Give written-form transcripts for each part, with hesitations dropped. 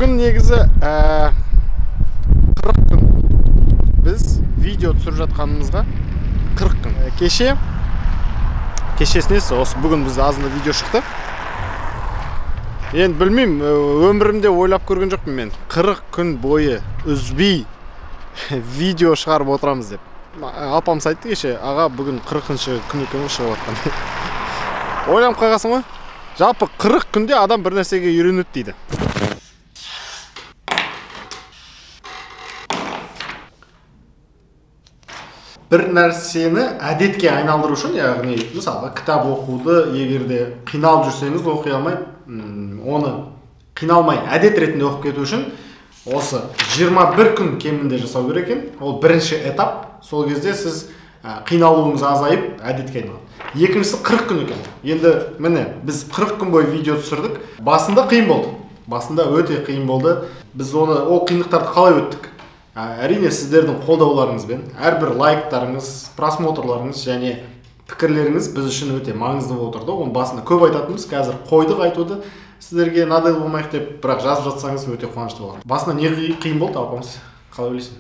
Бүгін негізі 40 күн біз видео түсіріп жатқанымызға 40 күн. Кешесінесі осы бүгін бізде азында видео шықты. Енді білмеймін, өмірімде ойлап көрген жоқпын мен. 40 күн бойы үзбей видео шығарып отырамыз деп. Апамыз айтты кеше, аға бүгін 40-шы күн екен шығып жатқан. Ойланып қалғансың ғой? Жалпы 40 күнде адам бір нәрсеге үйренеді дейді. Бір нәрсені әдетке айналдыру үшін, яғни мысалы кітап оқуды егерде қиналып жүрсеңіз оқи алмай, оны қиналмай әдет ретінде оқып кету үшін осы 21 күн кемінде жасау керек екен. Ол бірінші этап. Сол кезде сіз қиналуыңыз азайып әдетке айналады. Екіншісі 40 күн екен. Енді міне біз 40 күн бойы видео түсірдік. Басында қиын болды. Басында өте қиын болды. Біз ол қиындықтарды қалай өттік? Әрине сіздердің қолдауларыңызбен, әрбір лайктарыңыз, просмотрларыңыз және пікірлеріңіз біз үшін өте маңызды болып отырды. Оның басында көп айтатынбыз, қазір қойдық айтуды. Сіздерге надел болмайық деп, бірақ жазып жатсаңыз өте қуанышты болған. Басында не қиын болды, апамыз? Қалай ойлайсың?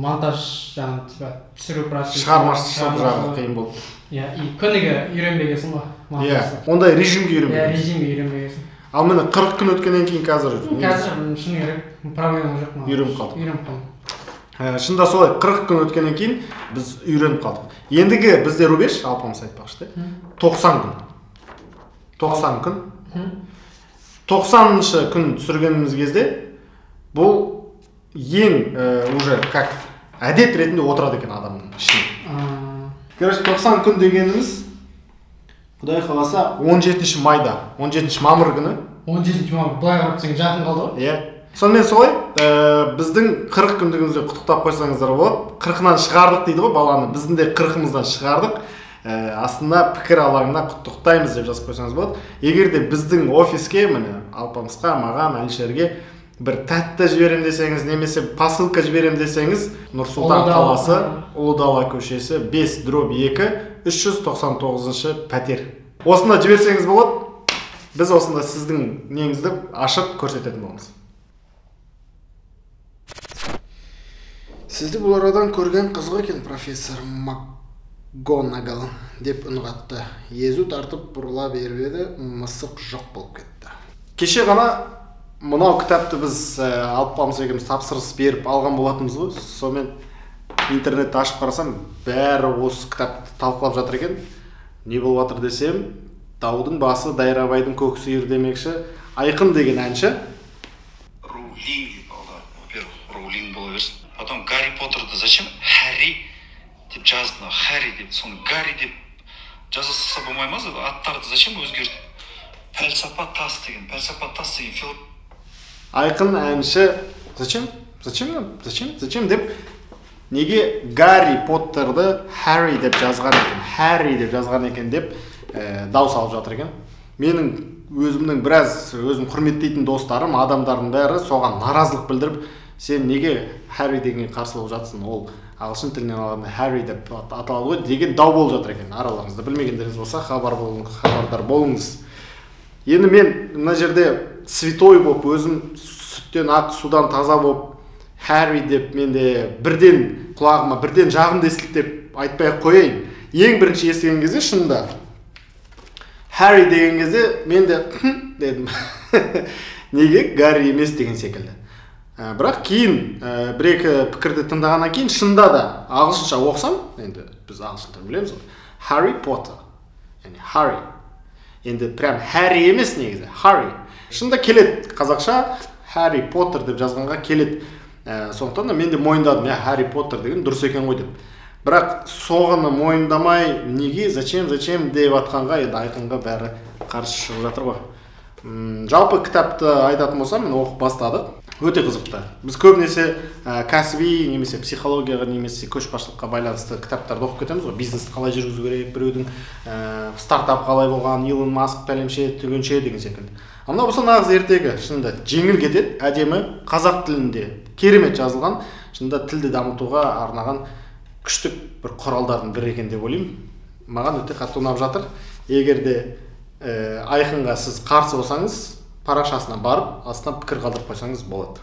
Монтаж жаңағы түсіру процесі, шығармашылық жағы қиын болды. Иә, күніге үйренбегенсің ғой. Иә, ондай режимге үйренбегенсің. Иә, режимге үйренбегенсің. Ал міне 40 күн өткеннен кейін қазір шыны керек, проблема жоқ. Үйреніп қалдық. Шында солай 40 күн өткеннен кейін біз үйреніп қалдық. Ендігі бізде рубеж, алпамыз айтпақшы, 90 күн. 90 күн. 90-шы күн түсіргеніміз кезде бұл ең уже как әдет ретінде отырады екен адамның ішіне. Короче, 90 күн дегеніміз Құдай қаласа 17 майда, 17 мамыр күні. 17 мамыр, былай қарап сен жақын қалды ғой? Иә. Сонымен солай, біздің 40 күндігімізде құттықтап қойсаңыздар болады. 40-нан шығардық дейді ғой баланы. Біздің де 40-мыздан шығардық. Астында пікір алаңына құттықтаймыз деп жазып қойсаңыз болады. Егер де біздің офиске, міне Алпамысқа, маған, Әлішерге бір тәтті жіберем десеңіз, немесе посылка жіберем десеңіз, Нұр-Сұлтан қаласы, Ұлы Дала көшесі 5/2 399-шы пәтер. Осында жіберсеңіз болады. Біз осында сіздің неңізді ашып көрсететін боламыз. Сізді бұл арадан көрген қызық екен, профессор МакГонагал деп үн қатты. Езу тартып бұрыла беріп еді, мысық жоқ болып кетті. Кеше ғана мынау кітапты біз Алпамыс екеуміз тапсырыс беріп алған болатынбыз ғой. Сонымен интернетті ашып қарасам, бәрі осы кітапты талқылап жатыр екен. Не болып жатыр десем, Даудың басы Дайрабайдың көк сиыр демекші Айқын деген әнші. Роулинг болды. Во-первых, Роулинг бола берсін. Потом Гарри Поттерді зачем Харри деп жазды? Харри деп, соны Гарри деп жазылса болмай ма? Аттарды зачем өзгертіп? Пәлсапа тас деген философ. Айқын әнші зачем деп неге Гарри Поттерді Харри деп жазған екен деп дау салып жатыр екен. Менің өзімнің өзім құрметтейтін достарым, адамдардың бәрі соған наразылық білдіріп, сен неге Харри дегенге қарсы болып жатсың? Ол ағылшын тілінен алғанда Харри деп аталады ғой деген дау болып жатыр екен араларыңызда. Білмегендеріңіз болса хабардар болыңыз. Енді мен мына жерде святой болып, өзім сүттен ақ судан таза болып, Харри деп менде бірден құлағыма жағымды естілді деп айтпай қояйын. Ең бірінші естіген кезде шынында Харри деген кезде мен де дедім. Неге Гарри емес деген секілді. Бірақ кейін бір-екі пікірді тыңдағаннан кейін шында да ағылшынша оқысам, енді біз ағылшын тілін білеміз ғой. Harry Potter. Яғни Harry. Енді прям Harry емес негізі, Harry. Шында келеді қазақша Harry Potter деп жазғанға келеді. Сондықтан да мен де мойындадым, Harry Potter деген дұрыс екен ғой деп. Бірақ соғыны мойындамай, неге, зачем деп атқанға енді Айқынға бәрі қарсы шығып жатыр ғой. Жалпы кітапты айтатын болсам, мен оқып бастадық. Өте қызықты. Біз көбінесе кәсіби, немесе психологияға, немесе көшбасшылыққа байланысты кітаптарды оқып кетеміз ғой. Бизнесті қалай жүргізу керек, біреудің стартап қалай болған, Илон Маск пәлемше, түгенше деген секілді. Мына болса нағыз ертегі, шынында жеңіл кетеді, әдемі, қазақ тілінде керемет жазылған, шынында тілді дамытуға арнаған күштік бір құралдардың бірі екен деп ойлаймын. Маған өте қатты ұнап жатыр. Егер де Айқынға сіз қарсы болсаңыз, парақшасына барып астына пікір қалдырып қойсаңыз болады.